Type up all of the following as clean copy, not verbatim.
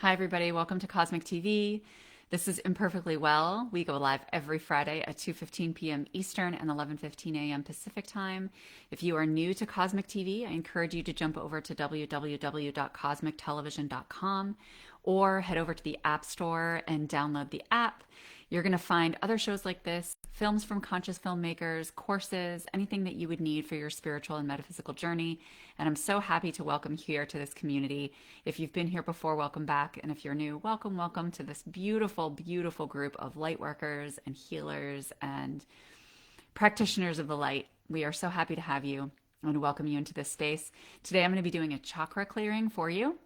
Hi, everybody. Welcome to Cosmic TV. This is Imperfectly Well. We go live every Friday at 2:15 p.m. Eastern and 11:15 a.m. Pacific time. If you are new to Cosmic TV, I encourage you to jump over to www.cosmictelevision.com or head over to the App Store and download the app. You're going to find other shows like this, films from conscious filmmakers, courses, anything that you would need for your spiritual and metaphysical journey. And I'm so happy to welcome you here to this community. If you've been here before, welcome back. And if you're new, welcome, welcome to this beautiful, beautiful group of light workers and healers and practitioners of the light. We are so happy to have you and welcome you into this space. Today, I'm going to be doing a chakra clearing for you.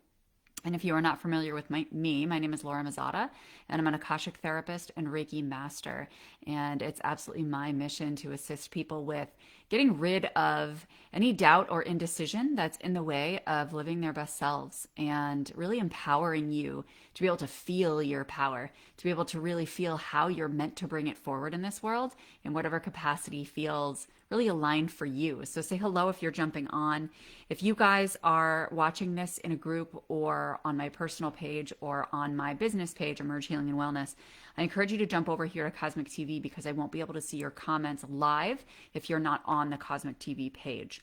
And if you are not familiar with my name is Laura Mazzotta, and I'm an Akashic therapist and Reiki Master. And it's absolutely my mission to assist people with getting rid of any doubt or indecision that's in the way of living their best selves and really empowering you to be able to feel your power, to be able to really feel how you're meant to bring it forward in this world in whatever capacity feels really aligned for you. So say hello if you're jumping on. If you guys are watching this in a group or on my personal page or on my business page, Emerge Healing and Wellness, I encourage you to jump over here to Cosmic TV because I won't be able to see your comments live if you're not on the Cosmic TV page.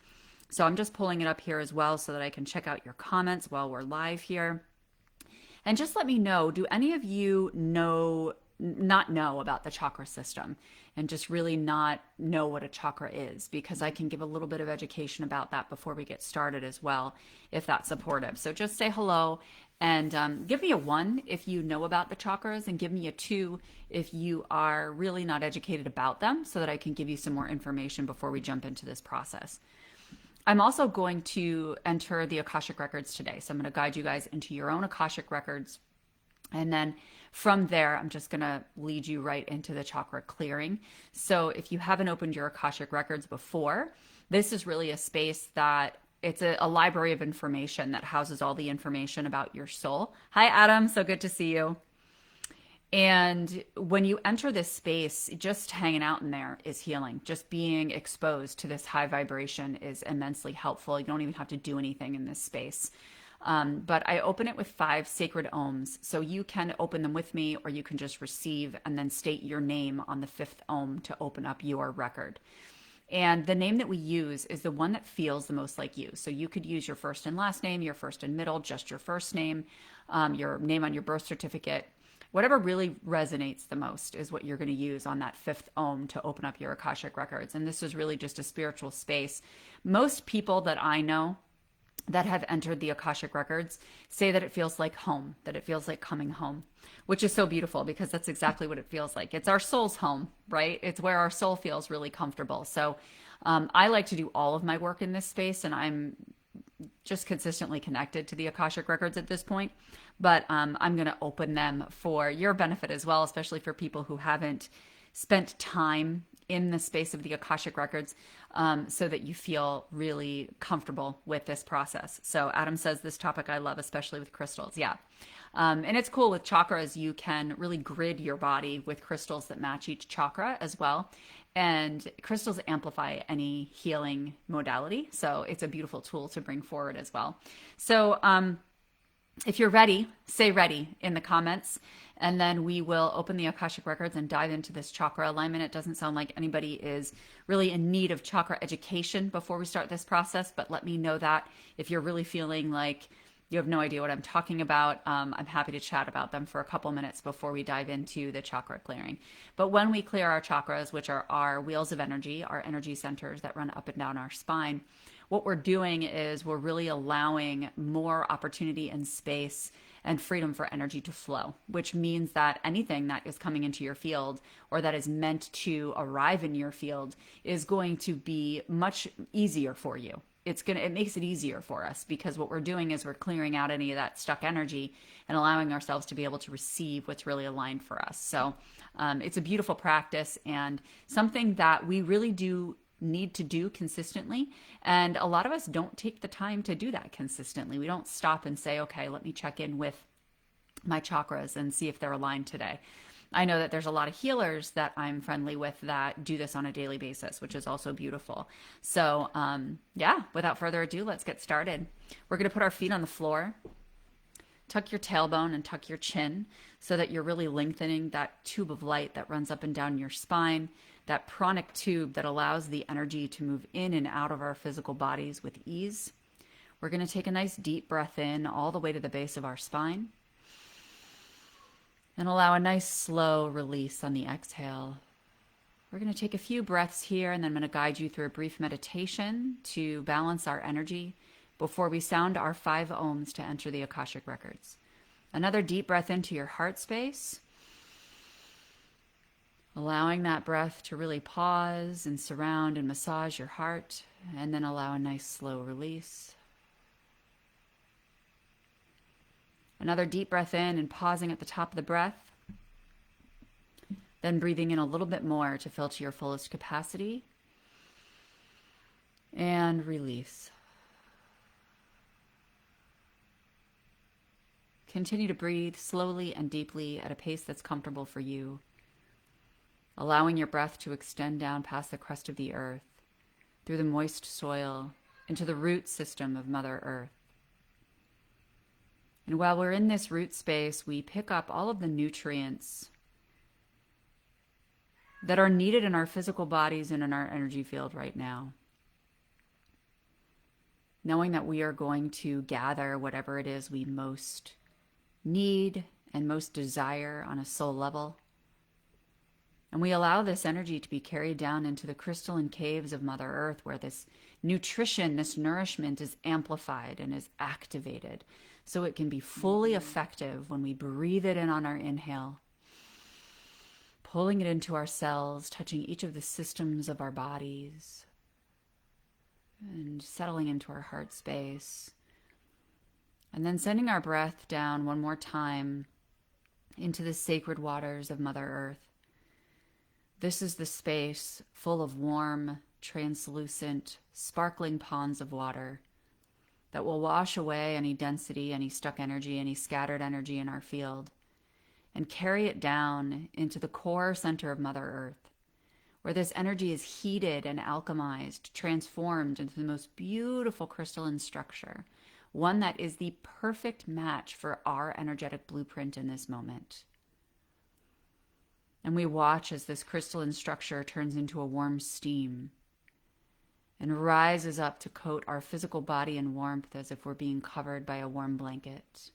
So I'm just pulling it up here as well so that I can check out your comments while we're live here. And just let me know, do any of you not know about the chakra system and just really not know what a chakra is? Because I can give a little bit of education about that before we get started as well, if that's supportive. So just say hello and give me a 1 if you know about the chakras, and give me a 2 if you are really not educated about them, so that I can give you some more information before we jump into this process. I'm also going to enter the Akashic Records today. So I'm going to guide you guys into your own Akashic Records. And then from there, I'm just going to lead you right into the chakra clearing. So if you haven't opened your Akashic Records before, this is really a space that it's a library of information that houses all the information about your soul. Hi, Adam. So good to see you. And when you enter this space, just hanging out in there is healing. Just being exposed to this high vibration is immensely helpful. You don't even have to do anything in this space. But I open it with 5 sacred ohms. So you can open them with me, or you can just receive and then state your name on the 5th ohm to open up your record. And the name that we use is the one that feels the most like you. So you could use your first and last name, your first and middle, just your first name, your name on your birth certificate. Whatever really resonates the most is what you're going to use on that 5th ohm to open up your Akashic Records. And this is really just a spiritual space. Most people that I know that have entered the Akashic Records say that it feels like home, that it feels like coming home, which is so beautiful because that's exactly what it feels like. It's our soul's home, right? It's where our soul feels really comfortable. So I like to do all of my work in this space, and I'm just consistently connected to the Akashic Records at this point. But I'm going to open them for your benefit as well, especially for people who haven't spent time in the space of the Akashic Records, so that you feel really comfortable with this process. So Adam says, this topic I love, especially with crystals. Yeah. And it's cool with chakras. You can really grid your body with crystals that match each chakra as well. And crystals amplify any healing modality. So it's a beautiful tool to bring forward as well. So if you're ready, say ready in the comments, and then we will open the Akashic Records and dive into this chakra alignment. It doesn't sound like anybody is really in need of chakra education before we start this process, but let me know that if you're really feeling like you have no idea what I'm talking about. I'm happy to chat about them for a couple minutes before we dive into the chakra clearing. But when we clear our chakras, which are our wheels of energy, our energy centers that run up and down our spine, what we're doing is we're really allowing more opportunity and space and freedom for energy to flow, which means that anything that is coming into your field or that is meant to arrive in your field is going to be much easier for you. It makes it easier for us because what we're doing is we're clearing out any of that stuck energy and allowing ourselves to be able to receive what's really aligned for us. So it's a beautiful practice and something that we really do need to do consistently. And a lot of us don't take the time to do that consistently. We don't stop and say, okay, let me check in with my chakras and see if they're aligned today. I know that there's a lot of healers that I'm friendly with that do this on a daily basis, which is also beautiful. So yeah, without further ado, let's get started. We're going to put our feet on the floor. Tuck your tailbone and tuck your chin so that you're really lengthening that tube of light that runs up and down your spine, that pranic tube that allows the energy to move in and out of our physical bodies with ease. We're going to take a nice deep breath in all the way to the base of our spine and allow a nice slow release on the exhale. We're going to take a few breaths here, and then I'm going to guide you through a brief meditation to balance our energy before we sound our 5 ohms to enter the Akashic Records. Another deep breath into your heart space, allowing that breath to really pause and surround and massage your heart, and then allow a nice slow release. Another deep breath in and pausing at the top of the breath, then breathing in a little bit more to fill to your fullest capacity, and release. Continue to breathe slowly and deeply at a pace that's comfortable for you, allowing your breath to extend down past the crust of the earth, through the moist soil, into the root system of Mother Earth. And while we're in this root space, we pick up all of the nutrients that are needed in our physical bodies and in our energy field right now. Knowing that we are going to gather whatever it is we most need and most desire on a soul level. And we allow this energy to be carried down into the crystalline caves of Mother Earth, where this nutrition, this nourishment is amplified and is activated so it can be fully effective when we breathe it in on our inhale, pulling it into our cells, touching each of the systems of our bodies, and settling into our heart space. And then sending our breath down one more time into the sacred waters of Mother Earth. This is the space full of warm, translucent, sparkling ponds of water that will wash away any density, any stuck energy, any scattered energy in our field, and carry it down into the core center of Mother Earth, where this energy is heated and alchemized, transformed into the most beautiful crystalline structure, one that is the perfect match for our energetic blueprint in this moment. And we watch as this crystalline structure turns into a warm steam and rises up to coat our physical body in warmth as if we're being covered by a warm blanket.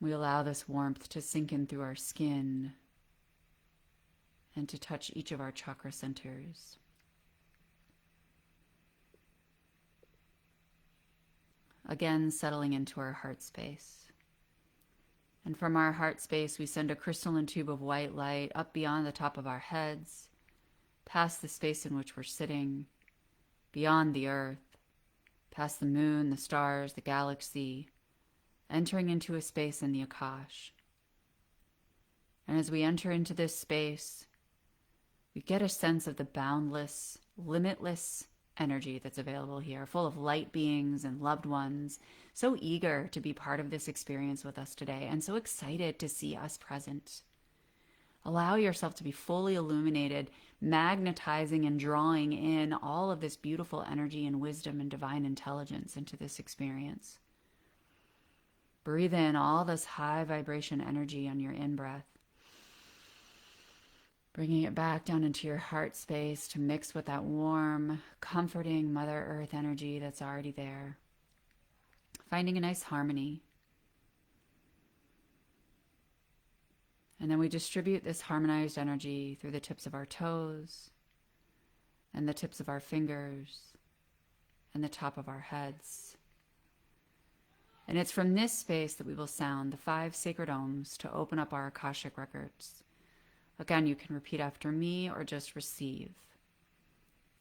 We allow this warmth to sink in through our skin and to touch each of our chakra centers. Again, settling into our heart space. And from our heart space, we send a crystalline tube of white light up beyond the top of our heads, past the space in which we're sitting, beyond the earth, past the moon, the stars, the galaxy, entering into a space in the Akash. And as we enter into this space, we get a sense of the boundless, limitless energy that's available here, full of light beings and loved ones, so eager to be part of this experience with us today, and so excited to see us present. Allow yourself to be fully illuminated, magnetizing and drawing in all of this beautiful energy and wisdom and divine intelligence into this experience. Breathe in all this high vibration energy on your in-breath, bringing it back down into your heart space to mix with that warm, comforting Mother Earth energy that's already there. Finding a nice harmony. And then we distribute this harmonized energy through the tips of our toes and the tips of our fingers and the top of our heads. And it's from this space that we will sound the 5 sacred ohms to open up our Akashic Records. Again, you can repeat after me or just receive.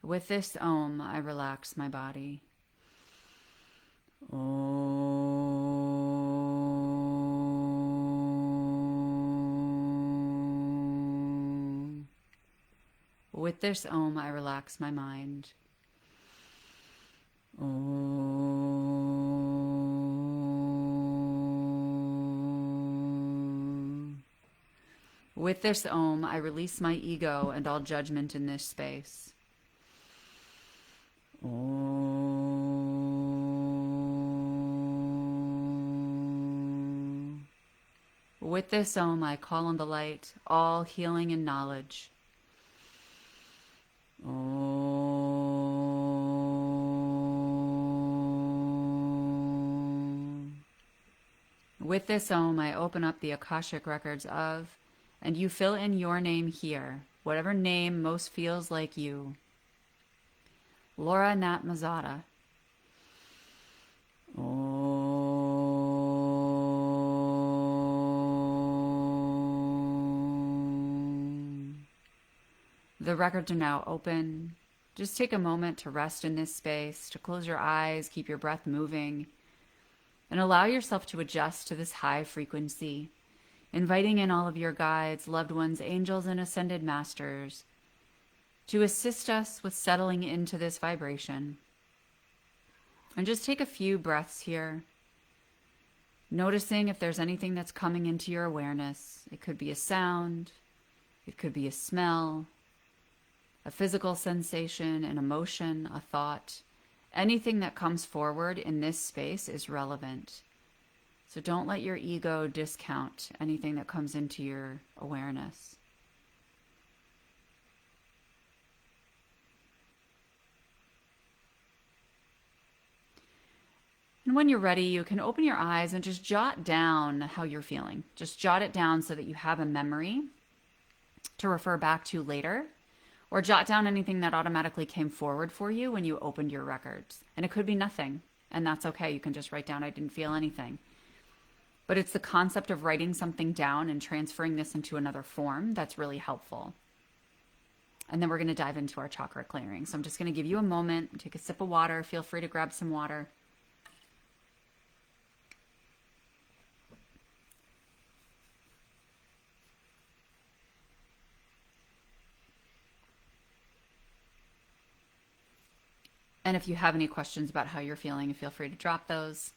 With this ohm, I relax my body. Om. With this ohm, I relax my mind. Om. With this ohm, I release my ego and all judgment in this space. Om. With this Om, I call on the light, all healing and knowledge. Om. With this Om, I open up the Akashic Records of, and you fill in your name here, whatever name most feels like you. Laura Knapp Mazzotta. The records are now open. Just take a moment to rest in this space, to close your eyes, keep your breath moving, and allow yourself to adjust to this high frequency, inviting in all of your guides, loved ones, angels, and ascended masters to assist us with settling into this vibration. And just take a few breaths here, noticing if there's anything that's coming into your awareness. It could be a sound, it could be a smell, a physical sensation, an emotion, a thought. Anything that comes forward in this space is relevant. So don't let your ego discount anything that comes into your awareness. And when you're ready, you can open your eyes and just jot down how you're feeling. Just jot it down so that you have a memory to refer back to later, or jot down anything that automatically came forward for you when you opened your records. And it could be nothing, and that's okay. You can just write down, I didn't feel anything. But it's the concept of writing something down and transferring this into another form that's really helpful. And then we're going to dive into our chakra clearing. So I'm just going to give you a moment, take a sip of water. Feel free to grab some water. And if you have any questions about how you're feeling, feel free to drop those.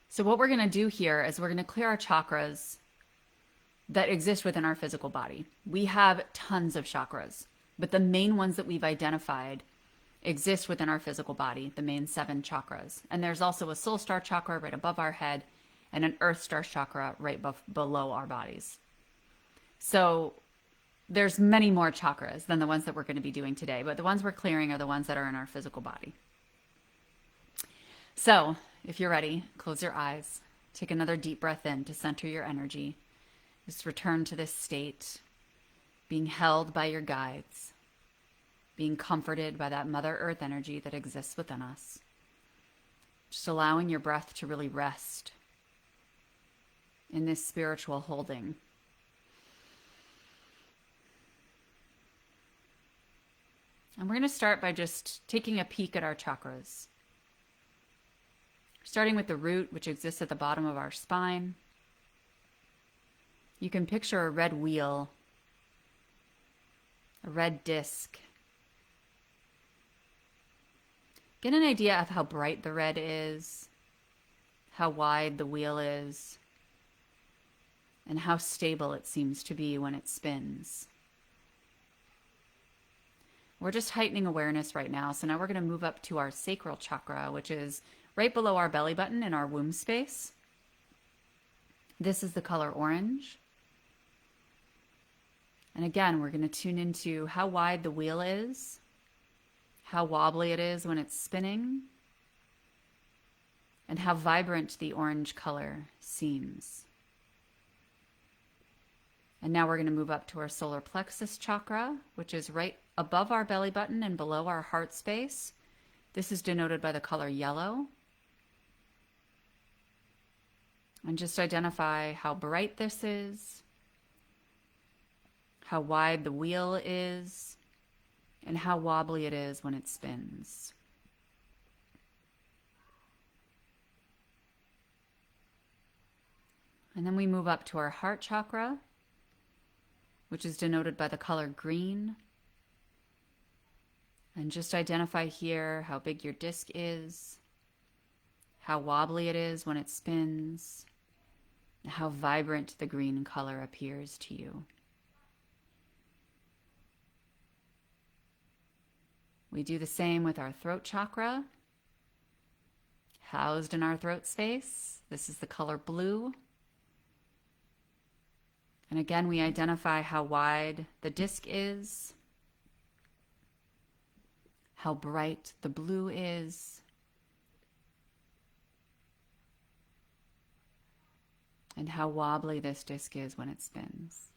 So what we're going to do here is we're going to clear our chakras that exist within our physical body. We have tons of chakras, but the main ones that we've identified exist within our physical body, the main 7 chakras. And there's also a soul star chakra right above our head and an earth star chakra right below our bodies. So there's many more chakras than the ones that we're going to be doing today, but the ones we're clearing are the ones that are in our physical body. So if you're ready, close your eyes, take another deep breath in to center your energy. Just return to this state, being held by your guides, being comforted by that Mother Earth energy that exists within us. Just allowing your breath to really rest in this spiritual holding. And we're going to start by just taking a peek at our chakras. Starting with the root, which exists at the bottom of our spine. You can picture a red wheel, a red disc. Get an idea of how bright the red is, how wide the wheel is, and how stable it seems to be when it spins. We're just heightening awareness right now. So now we're going to move up to our Sacral Chakra, which is right below our belly button in our womb space. This is the color orange. And again, we're going to tune into how wide the wheel is, how wobbly it is when it's spinning, and how vibrant the orange color seems. And now we're going to move up to our solar plexus chakra, which is right above our belly button and below our heart space. This is denoted by the color yellow. And just identify how bright this is, how wide the wheel is, and how wobbly it is when it spins. And then we move up to our heart chakra, which is denoted by the color green. And just identify here how big your disc is, how wobbly it is when it spins, and how vibrant the green color appears to you. We do the same with our throat chakra. housed in our throat space. This is the color blue. And again, we identify how wide the disc is, how bright the blue is, and how wobbly this disc is when it spins.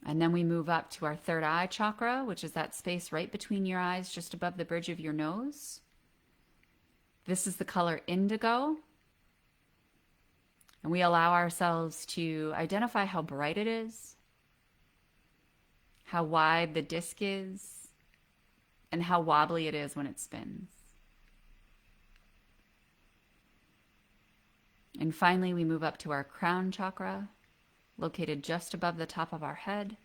And then we move up to our third eye chakra, which is that space right between your eyes, just above the bridge of your nose. This is the color indigo. And we allow ourselves to identify how bright it is, how wide the disc is, and how wobbly it is when it spins. And finally, we move up to our crown chakra, located just above the top of our head.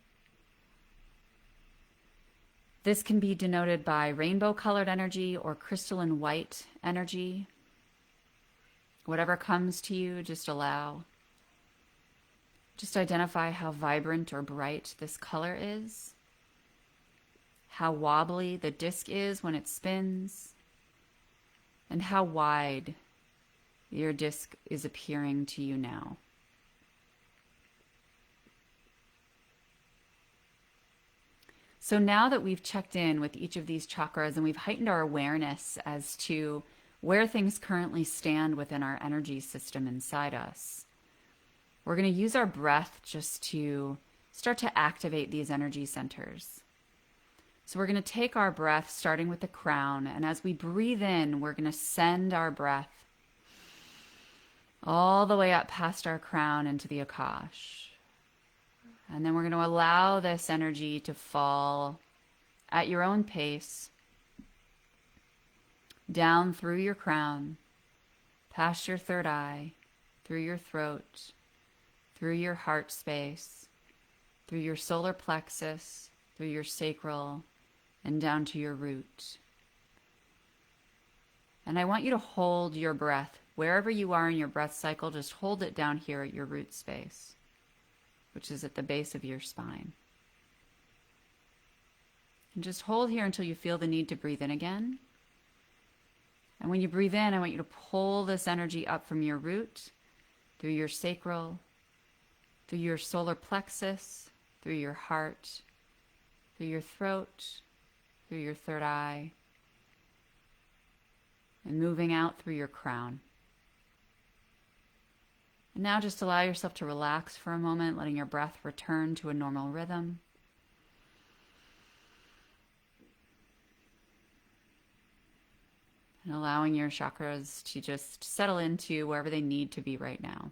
This can be denoted by rainbow-colored energy or crystalline white energy. Whatever comes to you, just allow. Just identify how vibrant or bright this color is, how wobbly the disc is when it spins, and how wide your disc is appearing to you now. So now that we've checked in with each of these chakras and we've heightened our awareness as to where things currently stand within our energy system inside us, we're going to use our breath just to start to activate these energy centers. So we're going to take our breath starting with the crown, and as we breathe in, we're going to send our breath all the way up past our crown into the Akash. And then we're going to allow this energy to fall at your own pace, down through your crown, past your third eye, through your throat, through your heart space, through your solar plexus, through your sacral, and down to your root. And I want you to hold your breath. Wherever you are in your breath cycle, just hold it down here at your root space, which is at the base of your spine. And just hold here until you feel the need to breathe in again. And when you breathe in, I want you to pull this energy up from your root, through your sacral, through your solar plexus, through your heart, through your throat, through your third eye, and moving out through your crown. And now just allow yourself to relax for a moment, letting your breath return to a normal rhythm. And allowing your chakras to just settle into wherever they need to be right now.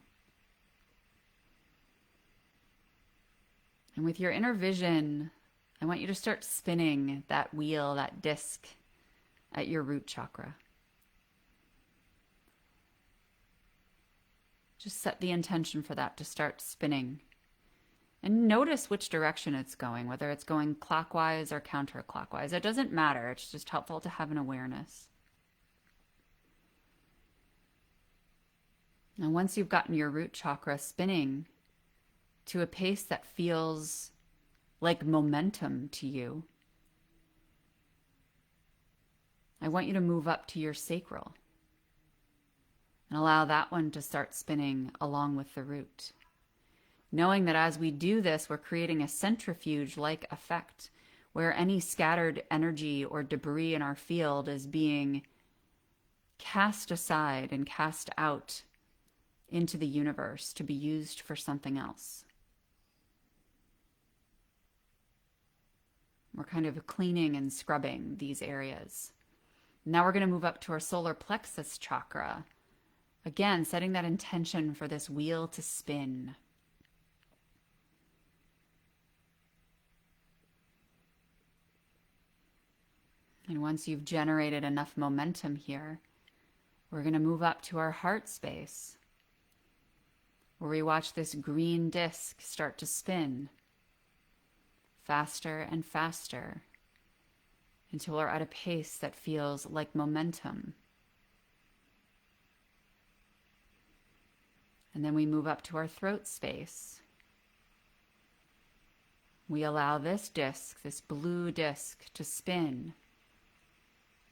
And with your inner vision, I want you to start spinning that wheel, that disc at your root chakra. Just set the intention for that to start spinning. And notice which direction it's going, whether it's going clockwise or counterclockwise. It doesn't matter. It's just helpful to have an awareness. And once you've gotten your root chakra spinning to a pace that feels like momentum to you, I want you to move up to your sacral and allow that one to start spinning along with the root. Knowing that as we do this, we're creating a centrifuge-like effect where any scattered energy or debris in our field is being cast aside and cast out into the universe to be used for something else. We're kind of cleaning and scrubbing these areas. Now we're going to move up to our solar plexus chakra. Again, setting that intention for this wheel to spin. And once you've generated enough momentum here, we're going to move up to our heart space, where we watch this green disc start to spin faster and faster until we're at a pace that feels like momentum. And then we move up to our throat space. We allow this disc, this blue disc, to spin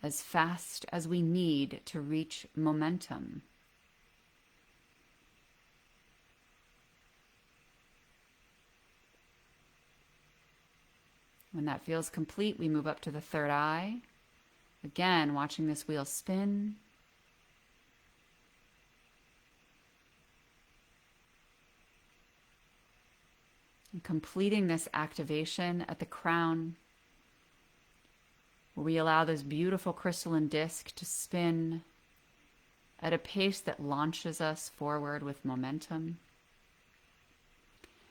as fast as we need to reach momentum. When that feels complete, we move up to the third eye. Again, watching this wheel spin. And completing this activation at the crown, where we allow this beautiful crystalline disc to spin at a pace that launches us forward with momentum.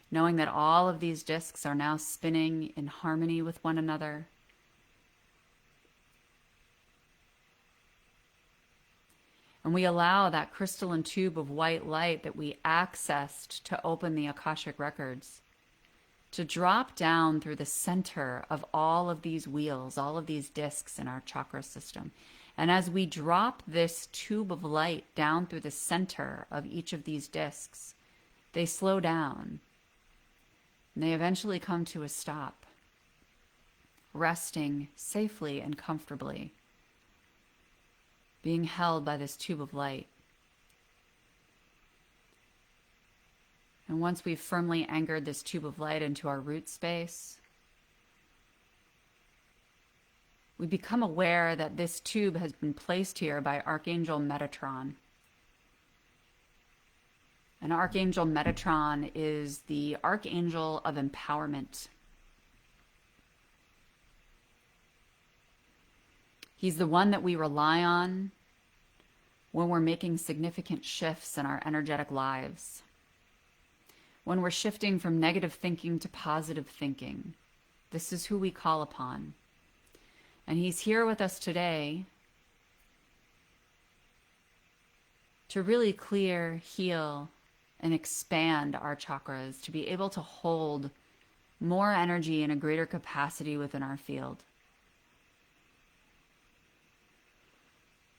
Knowing that all of these discs are now spinning in harmony with one another. And we allow that crystalline tube of white light that we accessed to open the Akashic Records to drop down through the center of all of these wheels, all of these discs in our chakra system. And as we drop this tube of light down through the center of each of these discs, they slow down. And they eventually come to a stop, resting safely and comfortably, being held by this tube of light. And once we've firmly anchored this tube of light into our root space, we become aware that this tube has been placed here by Archangel Metatron. And Archangel Metatron is the Archangel of Empowerment. He's the one that we rely on when we're making significant shifts in our energetic lives. When we're shifting from negative thinking to positive thinking, this is who we call upon. And he's here with us today to really clear, heal, and expand our chakras, to be able to hold more energy in a greater capacity within our field.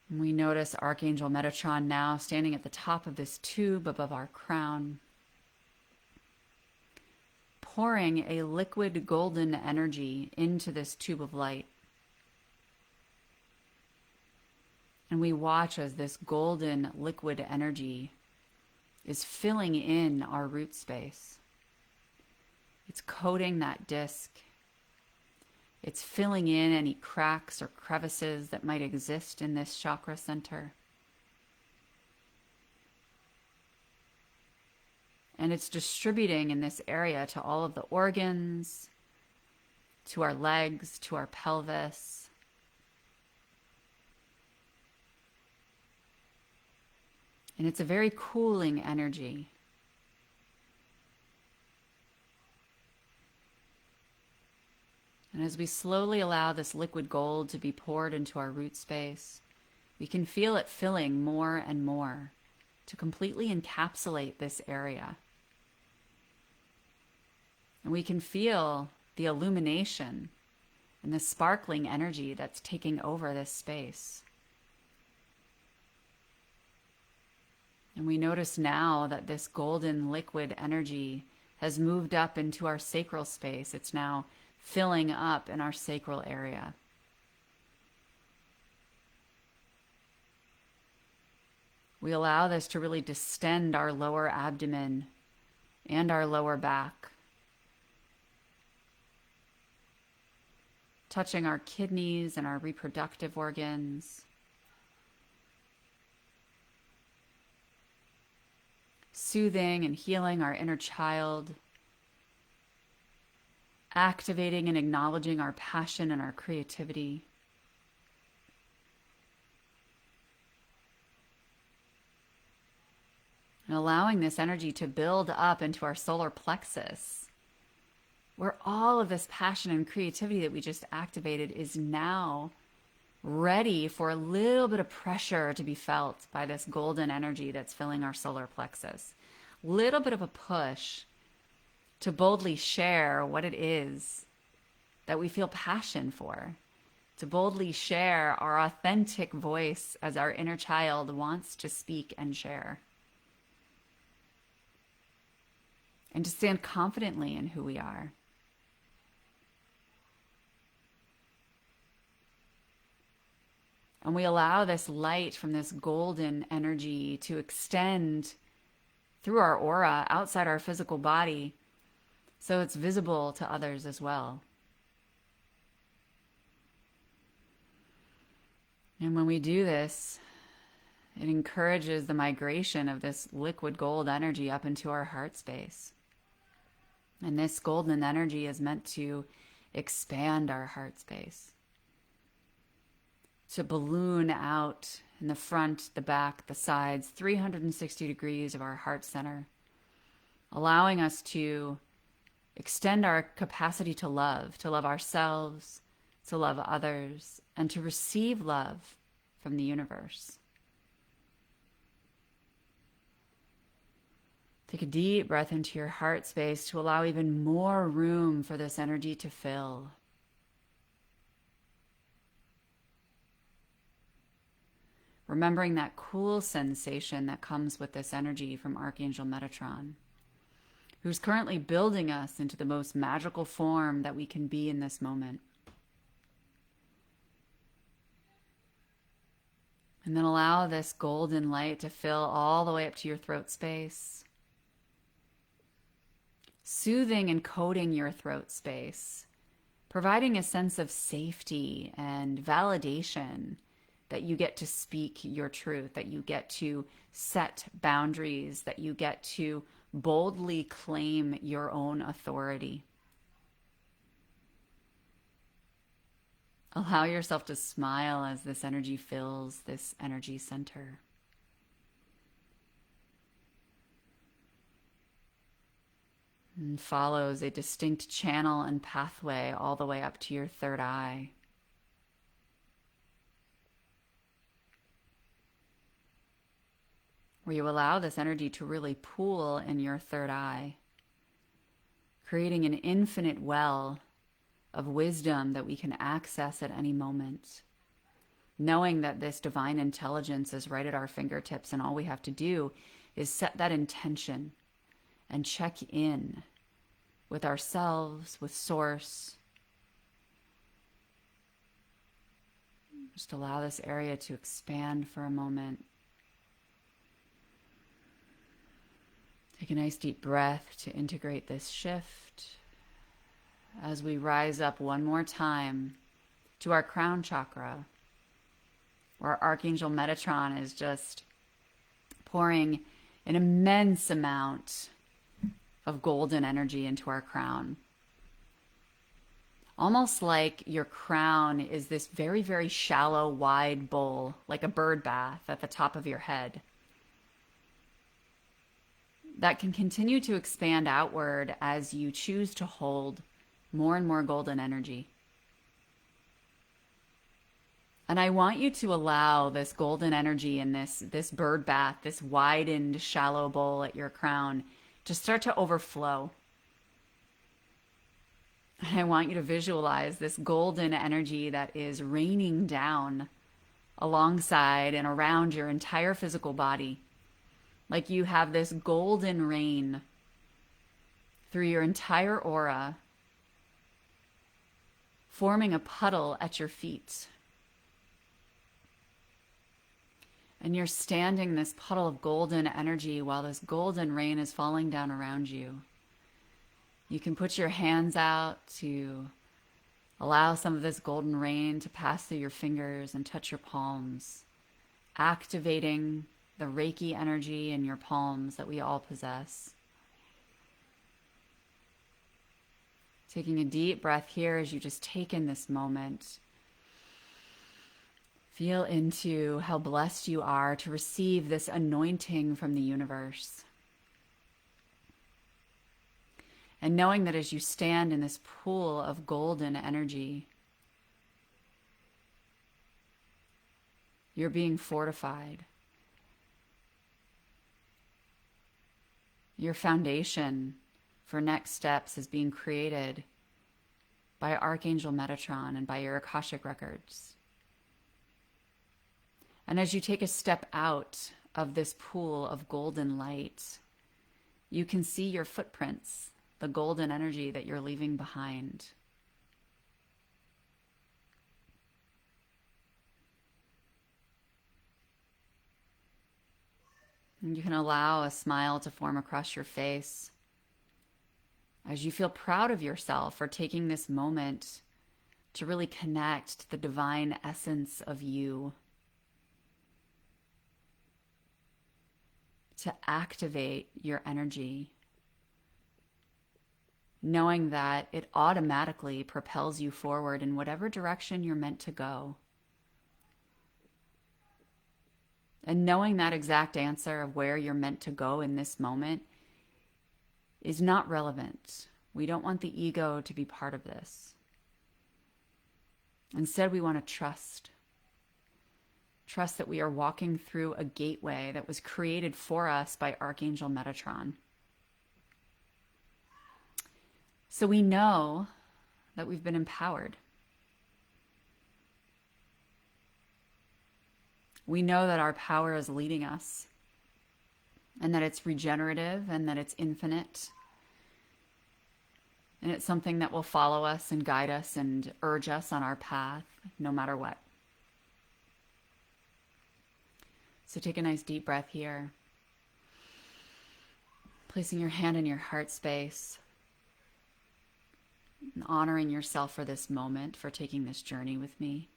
And we notice Archangel Metatron now standing at the top of this tube above our crown, pouring a liquid golden energy into this tube of light. And we watch as this golden liquid energy is filling in our root space. It's coating that disc. It's filling in any cracks or crevices that might exist in this chakra center. And it's distributing in this area to all of the organs, to our legs, to our pelvis. And it's a very cooling energy. And as we slowly allow this liquid gold to be poured into our root space, we can feel it filling more and more to completely encapsulate this area. And we can feel the illumination and the sparkling energy that's taking over this space. And we notice now that this golden liquid energy has moved up into our sacral space. It's now filling up in our sacral area. We allow this to really distend our lower abdomen and our lower back, touching our kidneys and our reproductive organs. Soothing and healing our inner child, activating and acknowledging our passion and our creativity. And allowing this energy to build up into our solar plexus, where all of this passion and creativity that we just activated is now ready for a little bit of pressure to be felt by this golden energy that's filling our solar plexus. Little bit of a push to boldly share what it is that we feel passion for, to boldly share our authentic voice as our inner child wants to speak and share, and to stand confidently in who we are. And we allow this light from this golden energy to extend through our aura outside our physical body so it's visible to others as well. And when we do this, it encourages the migration of this liquid gold energy up into our heart space. And this golden energy is meant to expand our heart space, to balloon out in the front, the back, the sides, 360 degrees of our heart center, allowing us to extend our capacity to love ourselves, to love others, and to receive love from the universe. Take a deep breath into your heart space to allow even more room for this energy to fill. Remembering that cool sensation that comes with this energy from Archangel Metatron, who's currently building us into the most magical form that we can be in this moment. And then allow this golden light to fill all the way up to your throat space, soothing and coating your throat space, providing a sense of safety and validation that you get to speak your truth, that you get to set boundaries, that you get to boldly claim your own authority. Allow yourself to smile as this energy fills this energy center. And follows a distinct channel and pathway all the way up to your third eye. Where you allow this energy to really pool in your third eye, creating an infinite well of wisdom that we can access at any moment. Knowing that this divine intelligence is right at our fingertips, and all we have to do is set that intention and check in with ourselves, with Source. Just allow this area to expand for a moment. Take a nice deep breath to integrate this shift as we rise up one more time to our crown chakra, where Archangel Metatron is just pouring an immense amount of golden energy into our crown. Almost like your crown is this very, very shallow, wide bowl, like a bird bath at the top of your head, that can continue to expand outward as you choose to hold more and more golden energy. And I want you to allow this golden energy in this bird bath, this widened, shallow bowl at your crown, to start to overflow. And I want you to visualize this golden energy that is raining down alongside and around your entire physical body. Like you have this golden rain through your entire aura, forming a puddle at your feet. And you're standing in this puddle of golden energy while this golden rain is falling down around you. You can put your hands out to allow some of this golden rain to pass through your fingers and touch your palms, activating the Reiki energy in your palms that we all possess. Taking a deep breath here as you just take in this moment. Feel into how blessed you are to receive this anointing from the universe. And knowing that as you stand in this pool of golden energy, you're being fortified. Your foundation for next steps is being created by Archangel Metatron and by your Akashic Records. And as you take a step out of this pool of golden light, you can see your footprints, the golden energy that you're leaving behind. And you can allow a smile to form across your face as you feel proud of yourself for taking this moment to really connect to the divine essence of you, to activate your energy, knowing that it automatically propels you forward in whatever direction you're meant to go. And knowing that exact answer of where you're meant to go in this moment is not relevant. We don't want the ego to be part of this. Instead, we want to trust. Trust that we are walking through a gateway that was created for us by Archangel Metatron. So we know that we've been empowered. We know that our power is leading us, and that it's regenerative, and that it's infinite. And it's something that will follow us and guide us and urge us on our path, no matter what. So take a nice deep breath here. Placing your hand in your heart space. And honoring yourself for this moment, for taking this journey with me.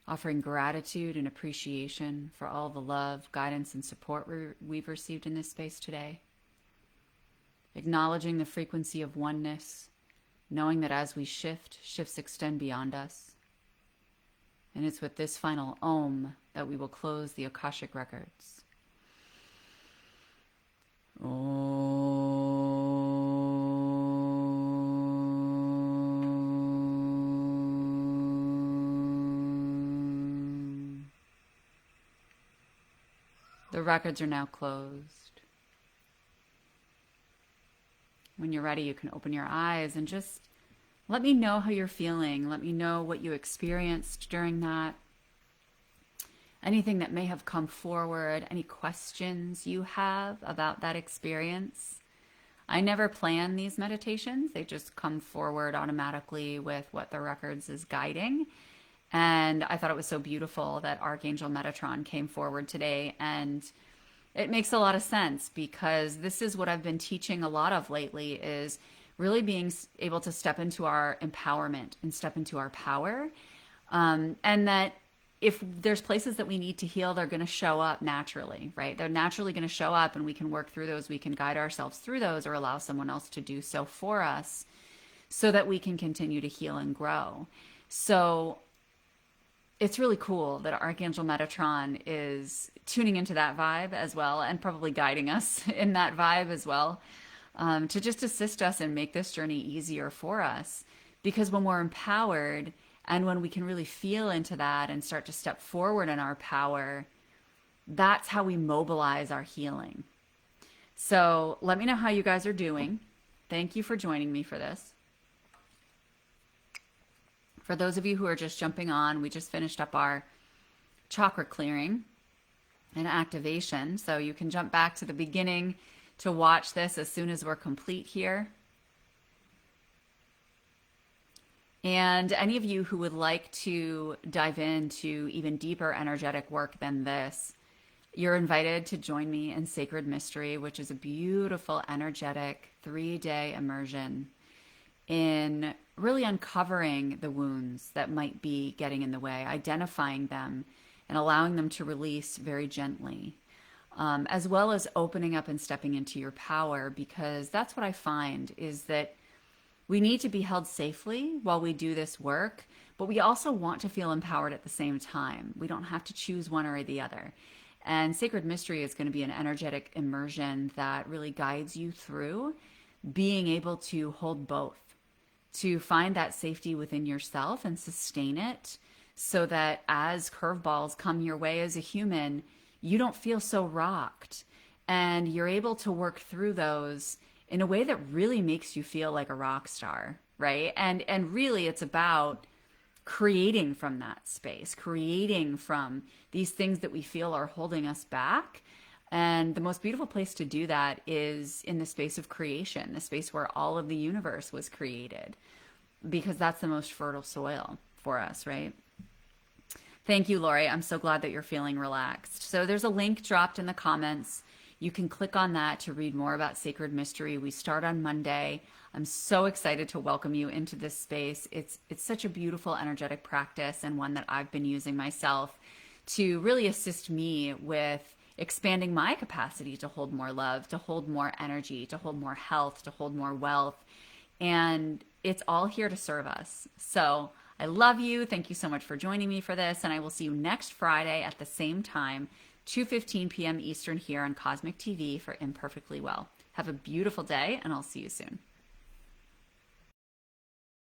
Offering gratitude and appreciation for all the love, guidance, and support we've received in this space today. Acknowledging the frequency of oneness, knowing that as we shift, shifts extend beyond us. And it's with this final Om that we will close the Akashic Records. The records are now closed. When you're ready, you can open your eyes and just let me know how you're feeling. Let me know what you experienced during that. Anything that may have come forward, any questions you have about that experience. I never plan these meditations. They just come forward automatically with what the records is guiding. And I thought it was so beautiful that Archangel Metatron came forward today. And it makes a lot of sense, because this is what I've been teaching a lot of lately, is really being able to step into our empowerment and step into our power. And that if there's places that we need to heal, they're going to show up naturally, right? They're naturally going to show up, and we can work through those. We can guide ourselves through those, or allow someone else to do so for us, so that we can continue to heal and grow. So it's really cool that Archangel Metatron is tuning into that vibe as well, and probably guiding us in that vibe as well, to just assist us and make this journey easier for us. Because when we're empowered, and when we can really feel into that and start to step forward in our power, that's how we mobilize our healing. So let me know how you guys are doing. Thank you for joining me for this. For those of you who are just jumping on, we just finished up our chakra clearing and activation. So you can jump back to the beginning to watch this as soon as we're complete here. And any of you who would like to dive into even deeper energetic work than this, you're invited to join me in Sacred Mystery, which is a beautiful, energetic 3-day immersion in really uncovering the wounds that might be getting in the way, identifying them, and allowing them to release very gently, as well as opening up and stepping into your power. Because that's what I find, is that we need to be held safely while we do this work, but we also want to feel empowered at the same time. We don't have to choose one or the other. And Sacred Mystery is going to be an energetic immersion that really guides you through being able to hold both, to find that safety within yourself and sustain it, so that as curveballs come your way as a human, you don't feel so rocked, and you're able to work through those in a way that really makes you feel like a rock star, right? And really it's about creating from that space, creating from these things that we feel are holding us back. And the most beautiful place to do that is in the space of creation, the space where all of the universe was created, because that's the most fertile soil for us, right? Thank you, Lori. I'm so glad that you're feeling relaxed. So there's a link dropped in the comments. You can click on that to read more about Sacred Mystery. We start on Monday. I'm so excited to welcome you into this space. It's such a beautiful energetic practice, and one that I've been using myself to really assist me with expanding my capacity to hold more love, to hold more energy, to hold more health, to hold more wealth. And it's all here to serve us. So I love you. Thank you so much for joining me for this. And I will see you next Friday at the same time, 2:15 p.m. Eastern, here on Cosmic TV for Imperfectly Well. Have a beautiful day, and I'll see you soon.